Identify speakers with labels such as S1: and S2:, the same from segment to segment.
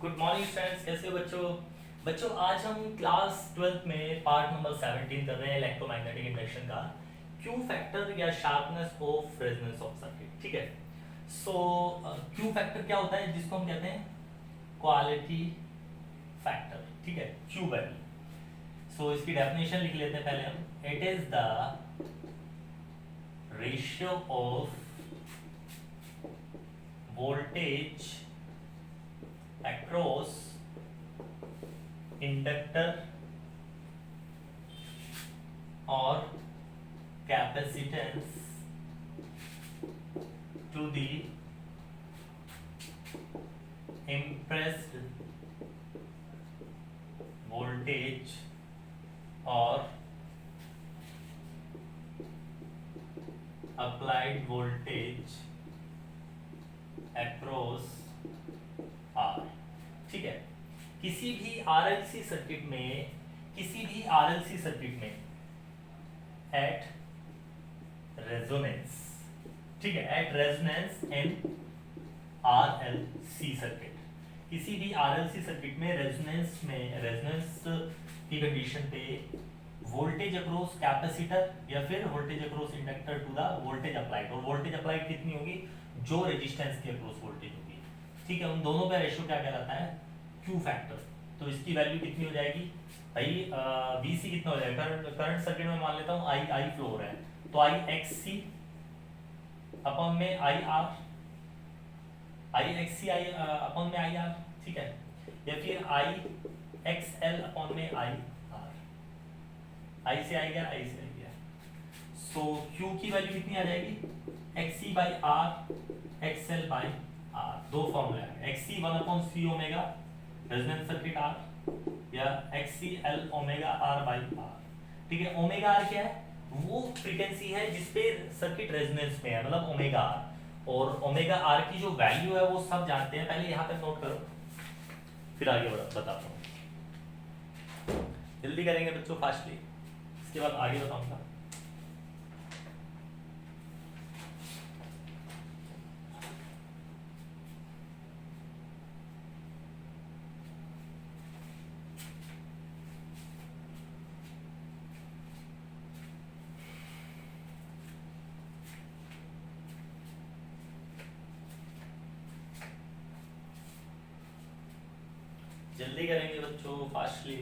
S1: Good morning friends, कैसे हो बच्चों। बच्चों आज हम क्लास 12th में पार्ट नंबर 17 कर रहे हैं इलेक्ट्रोमैग्नेटिक इंडक्शन का क्यू फैक्टर या sharpness of resonance of circuit. ठीक है। सो क्यू फैक्टर क्या होता है, जिसको हम कहते हैं क्वालिटी फैक्टर। ठीक है, क्यू वैल्यू। सो इसकी डेफिनेशन लिख लेते हैं पहले हम। It is the ratio of voltage across inductor or capacitance to the impressed voltage or applied voltage across R। ठीक है, किसी भी आरएलसी सर्किट में, एट रेजोनेंस, ठीक है, at resonance in RLC circuit, किसी भी आरएलसी सर्किट में रेजोनेंस की कंडीशन पे वोल्टेज अक्रॉस कैपेसिटर या फिर voltage across inductor to the voltage applied, और वोल्टेज अप्लाइड कितनी होगी, जो रेजिस्टेंस के अक्रॉस वोल्टेज होगी। ठीक है, उन दोनों का रेशियो क्या कहलाता है, क्यू फैक्टर। तो इसकी वैल्यू कितनी हो जाएगी भाई, वीसी कितना हो जाएगा, करंट सर्किट में मान लेता हूँ आई फ्लो हो रहा है, तो आई एक्स सी अपॉन में आई आर, अपॉन में आई आर। ठीक है, या फिर आई एक्स एल अपॉन में आई आर, आई से आई गया, आई से आई गया। सो क्यू की वैल्यू कितनी आ जाएगी, X C by R X L by R. दो फॉर्मूला है, X C 1/c omega resonance circuit R, या X C L omega R by R. ठीक है, ओमेगा आर क्या है, वो फ्रीक्वेंसी है जिसपे सर्किट रेजोनेंस में है, मतलब ओमेगा आर। और ओमेगा आर की जो वैल्यू है वो सब जानते हैं, पहले यहाँ पे नोट करो, फिर आगे बताता हूँ। जल्दी करेंगे बच्चों, फास्टली, इसके बाद आगे बताऊंगा। जल्दी करेंगे बच्चों, फास्टली।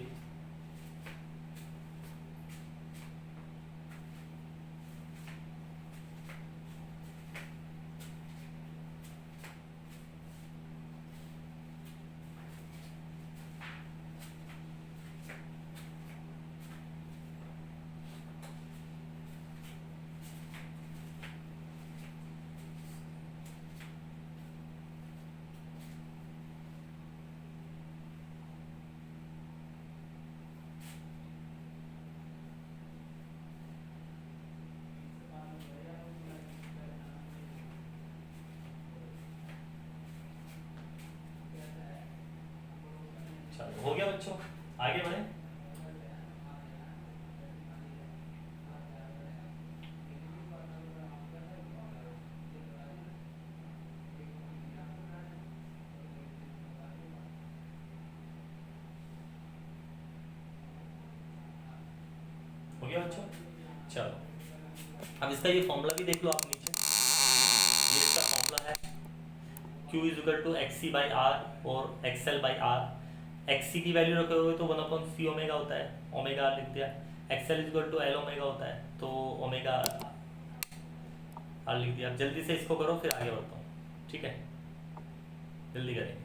S1: हो गया बच्चों, आगे बढ़े। हो गया बच्चों, चलो अब इसका ये फॉर्मूला भी देख लो आप नीचे। ये इसका फॉर्मूला है, Q is equal to X C by R और X L by R. X C की वैल्यू रखे हुए तो 1/c ओमेगा होता है, ओमेगा आर लिख दिया। X L is equal to L omega होता है, तो ओमेगा आर लिख दिया। जल्दी से इसको करो, फिर आगे बढ़ता हूँ। ठीक है, जल्दी करेंगे।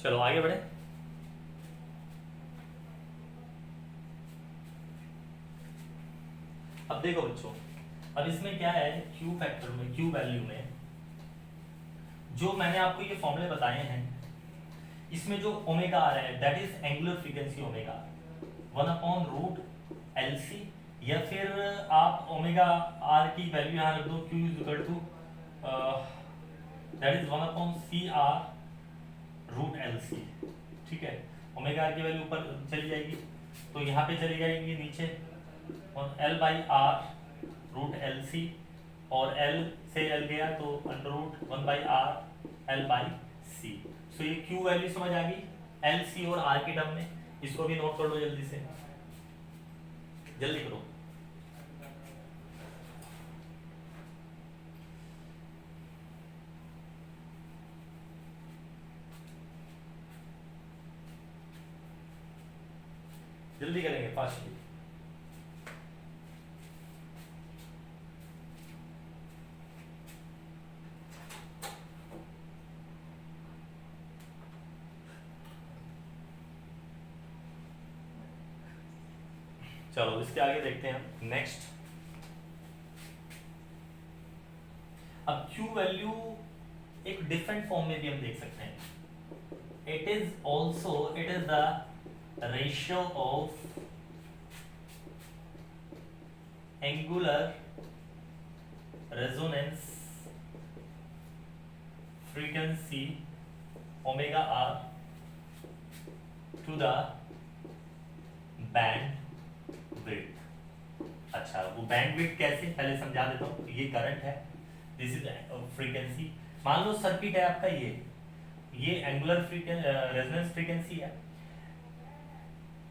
S1: चलो आगे बढ़े। अब देखो बच्चों, अब इसमें क्या है, क्यू फैक्टर में, क्यू वैल्यू में जो मैंने आपको ये फॉर्मूले बताए हैं, इसमें जो ओमेगा आ रहा है that is angular frequency omega 1/√LC, या फिर आप ओमेगा आर की वैल्यू यहाँ रख दो, Q is equal to that is 1/CR√LC। ठीक है, ओमेगा आर की वैल्यू ऊपर चली जाएगी तो यहाँ पे चली जाएगी नीचे, और L by R root L C, और L से L गया तो अंडर रूट 1/r L/c। सो ये Q वैल्यू समझ आ गई L, C और R की टर्म में। इसको भी नोट कर लो जल्दी से, जल्दी करो। जल्दी करेंगे फास्टली। चलो इसके आगे देखते हैं नेक्स्ट। अब Q वैल्यू एक डिफरेंट फॉर्म में भी हम देख सकते हैं। It is the ratio of angular resonance frequency omega R to the bandwidth. अच्छा, वो बैंड विड्थ कैसे, पहले समझा देता हूँ। ये करंट है, दिस इज फ्रीक्वेंसी। मान लो सर्किट है आपका, ये एंगुलर रेजोनेंस फ्रीक्वेंसी है।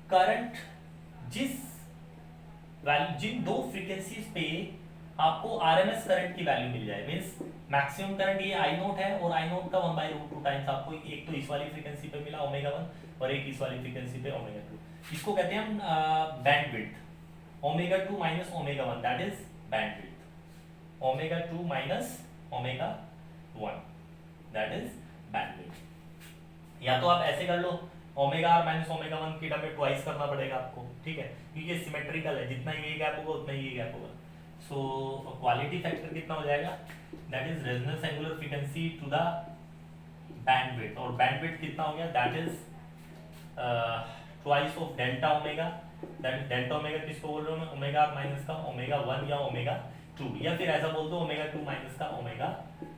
S1: करंट जिन दो फ्रीक्वेंसीज पे आपको आरएमएस करंट की वैल्यू मिल जाए, मींस मैक्सिमम करंट ये आई नोट है, और आई नोट का 1/√2 टाइम्स आपको एक तो इस वाली फ्रीक्वेंसी पे मिला ओमेगा 1 और एक इस वाली फ्रीक्वेंसी पे ओमेगा 2। इसको कहते हैं हम band width. Omega 2 minus omega 1 that is band width. Omega 2 minus omega 1 that is band width. या तो आप ऐसे कर लो, ओमेगा आर माइनस ओमेगा 1 की टर्म में ट्वाइस करना पड़ेगा आपको, ठीक है, क्योंकि ये सिमेट्रिकल है, जितना ये गैप होगा उतना ये गैप होगा। सो क्वालिटी फैक्टर कितना हो जाएगा, that is resonance angular frequency to the bandwidth. और बैंड विड्थ कितना हो गया, that is twice of delta omega. That delta omega किसको बोल रहा हूं मैं, ओमेगा आर माइनस का ओमेगा 1 या ओमेगा 2, या फिर ऐसा बोल दो ओमेगा 2 माइनस का omega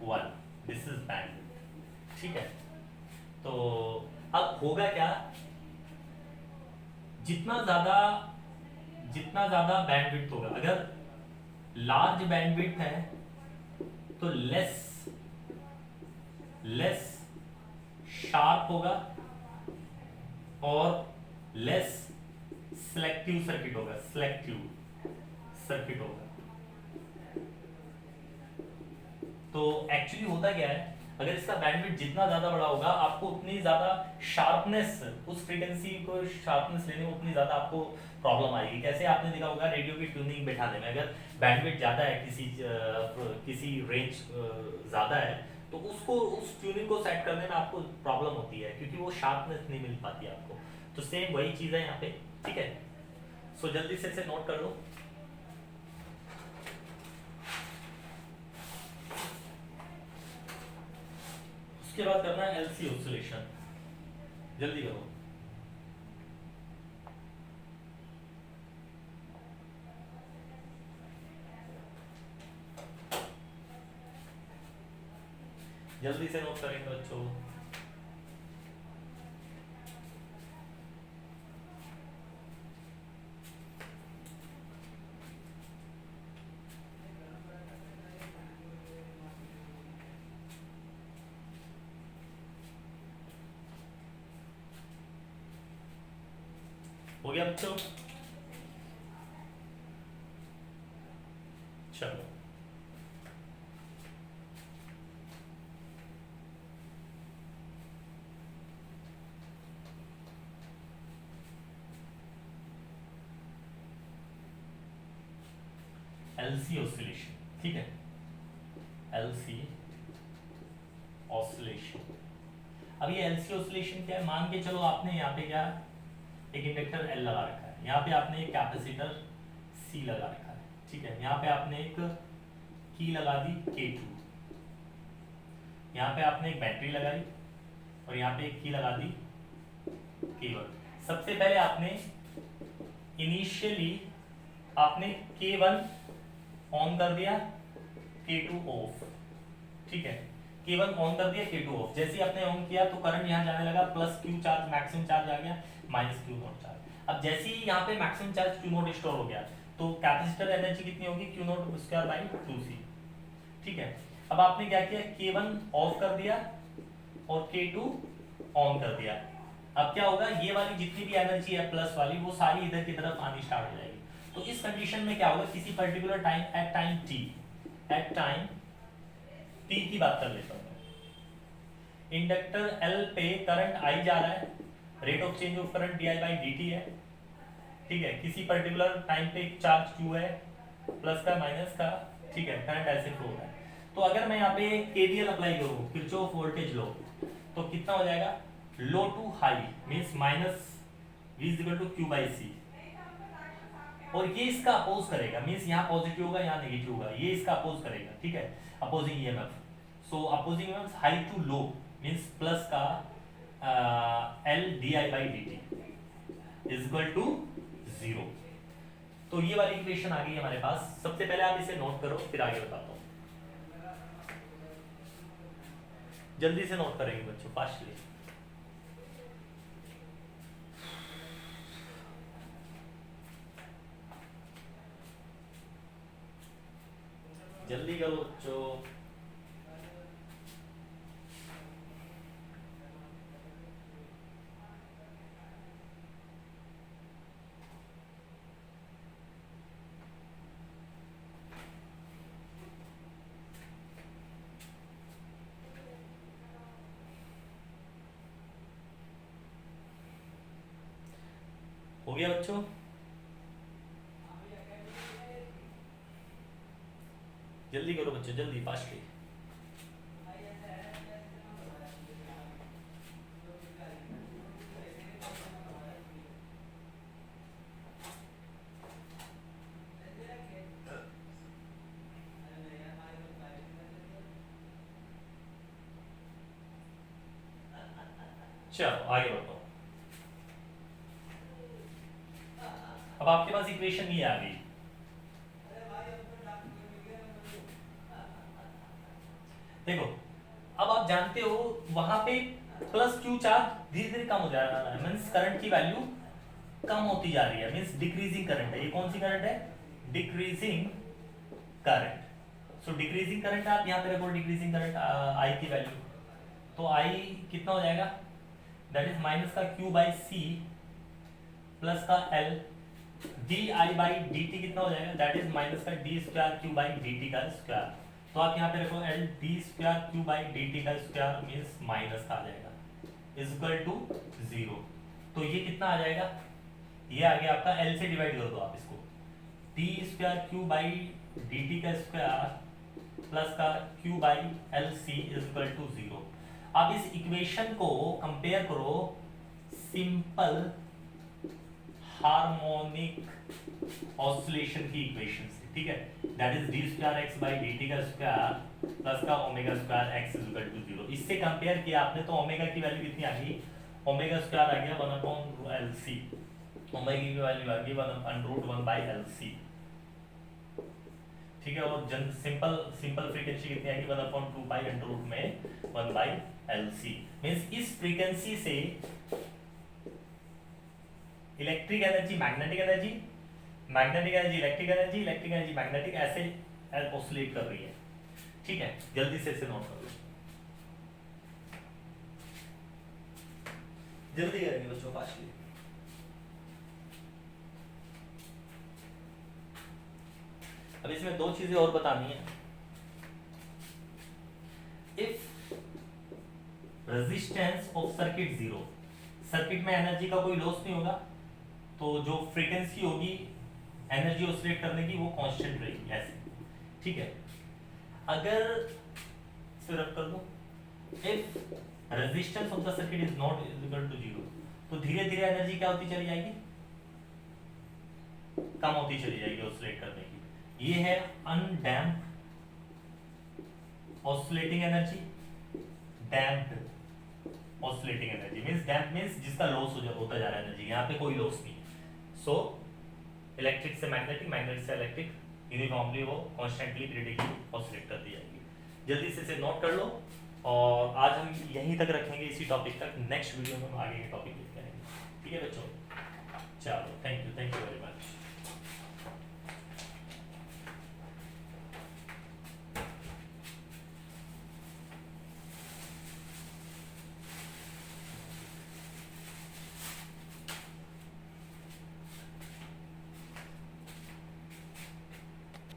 S1: 1। This is bandwidth, ठीक है। तो अब होगा क्या, जितना ज्यादा बैंडविड्थ होगा, अगर लार्ज बैंडविड्थ है तो लेस शार्प होगा और लेस सिलेक्टिव सर्किट होगा। तो एक्चुअली होता क्या है, अगर इसका बैंडविड्थ जितना ज्यादा बड़ा होगा, आपको उतनी ज्यादा शार्पनेस, उस फ्रीक्वेंसी को शार्पनेस लेने में उतनी ज्यादा आपको प्रॉब्लम आएगी। कैसे, आपने देखा होगा रेडियो की ट्यूनिंग बैठाने में, अगर बैंडविड्थ ज्यादा है, किसी रेंज ज्यादा है, तो उसको उस ट्यूनिंग को सेट करने में आपको प्रॉब्लम होती है, क्योंकि वो शार्पनेस नहीं मिल पाती आपको। तो सेम वही चीज है यहाँ पे, ठीक है। सो जल्दी से इसे नोट कर लो। उसके बाद करना है एलसी ऑसिलेशन, जल्दी करो। जल्दी से नोट करेंगे बच्चों। हो गया बच्चों, चलो एलसी ऑसिलेशन, ठीक है, एलसी ऑसिलेशन। अब ये एलसी ऑसिलेशन क्या है, मान के चलो आपने यहाँ पे क्या एक इंडक्टर L लगा रखा है, यहाँ पे आपने एक कैपेसिटर C लगा रखा है, ठीक है, यहाँ पे आपने एक की लगा दी K2, यहाँ पे आपने एक बैटरी लगाई और यहाँ पे एक की लगा दी K1। सबसे पहले आपने इनिशियली आपने K1 ऑन कर दिया, K2 ऑफ, ठीक है, K1 ऑन कर दिया, K2 ऑफ। जैसे ही आपने ऑन किया तो करंट यहाँ जाने लगा, plus Q charge maximum charge आ गया, माइनस Q नॉट चार्ज। अब जैसे ही यहाँ पे maximum charge Q not store हो गया, तो कैपेसिटर एनर्जी कितनी होगी Q not square by 2c। ठीक है, अब आपने क्या किया, K1 ऑफ कर दिया और K2 ऑन कर दिया। अब क्या होगा, ये वाली जितनी भी एनर्जी है प्लस वाली वो सारी इधर की तरफ आनी स्टार्ट हो जाएगी। तो इस कंडीशन में क्या होगा, किसी particular time at time t की बात कर लेता हूँ, इंडक्टर L पे करंट I जा रहा है, rate of change of current di by dt है। ठीक है, किसी पर्टिकुलर टाइम पे एक चार्ज Q है, प्लस का माइनस का, ठीक है, करंट ऐसे फ्लो हो रहा है। तो अगर मैं यहाँ पे KVL अप्लाई करूँ, किरचॉफ वोल्टेज लॉ, तो कितना हो जाएगा, low to high means minus V is equal to Q by C, और ये इसका अपोज करेगा, मीन्स यहाँ पॉजिटिव होगा यहाँ नेगेटिव होगा, ये इसका अपोज करेगा। ठीक है, opposing EMF. So opposing EMF high to low means plus का L di by dt is equal to 0। तो ये वाली इक्वेशन आ गई हमारे पास। सबसे पहले आप इसे नोट करो, फिर आगे बताता हूँ। जल्दी से नोट करेंगे बच्चों, फास्टली। जल्दी करो बच्चों। हो गया बच्चों? जल्दी करो बच्चों, जल्दी, फास्टली। चलो आगे बढ़ो। अब आपके पास इक्वेशन ये आ गई। देखो, अब आप जानते हो वहां पे प्लस क्यू चार्ज धीरे धीरे कम हो जा रहा है, मीन्स करंट की वैल्यू कम होती जा रही है, मीन्स डिक्रीजिंग करंट है। ये कौन सी करंट है, डिक्रीजिंग करंट। सो डिक्रीजिंग करंट आप यहाँ पे रखो, डिक्रीजिंग करंट आई की वैल्यू, तो आई कितना हो जाएगा, दैट इज माइनस का क्यू बाई सी प्लस का L D I by D T कितना हो जाएगा, दैट इज माइनस का D square Q by D T का स्क्वायर। तो आप यहाँ पे रखो L D square Q by D T का स्क्वायर मीन्स माइनस का आ जाएगा इज इक्वल टू 0। तो ये कितना आ जाएगा, ये आ गया आपका, एल से डिवाइड कर दो आप इसको, D square Q by D T का स्क्वायर प्लस का Q by L C is equal to 0। अब इस इक्वेशन को कंपेयर करो सिंपल हार्मोनिक ऑसिलेशन की इक्वेशन से। ठीक है, that is D square X by D T का स्क्वायर प्लस का omega square X is equal to 0। इससे कंपेयर किया आपने तो ओमेगा की वैल्यू कितनी आ गई, ओमेगा स्क्वायर आ गया 1/LC, ओमेगा की वैल्यू आ गई 1/√1 बाई LC। ठीक है, और सिंपल फ्रीक्वेंसी कितनी आएगी, 1/2 पाई अंडर रूट में 1 बाई LC। मींस इस फ्रीक्वेंसी से electric energy magnetic energy, magnetic energy electric energy, electric energy magnetic, ऐसे ऑसिलेट कर रही है। ठीक है, जल्दी से इसे नोट कर लो, जल्दी करेंगे बच्चों, फास्टली। अब इसमें दो चीजें और बतानी है। If resistance of circuit 0, circuit में एनर्जी का कोई लॉस नहीं होगा, तो जो फ्रीक्वेंसी होगी एनर्जी ऑसिलेट करने की वो कांस्टेंट रहेगी ऐसे। ठीक है, अगर इसे रब कर दो, if resistance of the circuit is not equal to 0, तो धीरे धीरे एनर्जी क्या होती चली जाएगी, कम होती चली जाएगी ऑसिलेट करने की। ये है undamped oscillating energy, damped oscillating energy. Means damp means जिसका लॉस होता जा रहा है एनर्जी, यहाँ पे कोई लॉस नहीं। सो इलेक्ट्रिक से मैग्नेटिक, मैग्नेटिक से इलेक्ट्रिक, यूनिफॉर्मली वो कॉन्स्टेंटली पीरियडिकली ऑसिलेट कर दी जाएगी। जल्दी से इसे नोट कर लो, और आज हम यहीं तक रखेंगे इसी टॉपिक तक। नेक्स्ट वीडियो में हम आगे के टॉपिक लेके आएंगे। ठीक है बच्चों, चलो थैंक यू।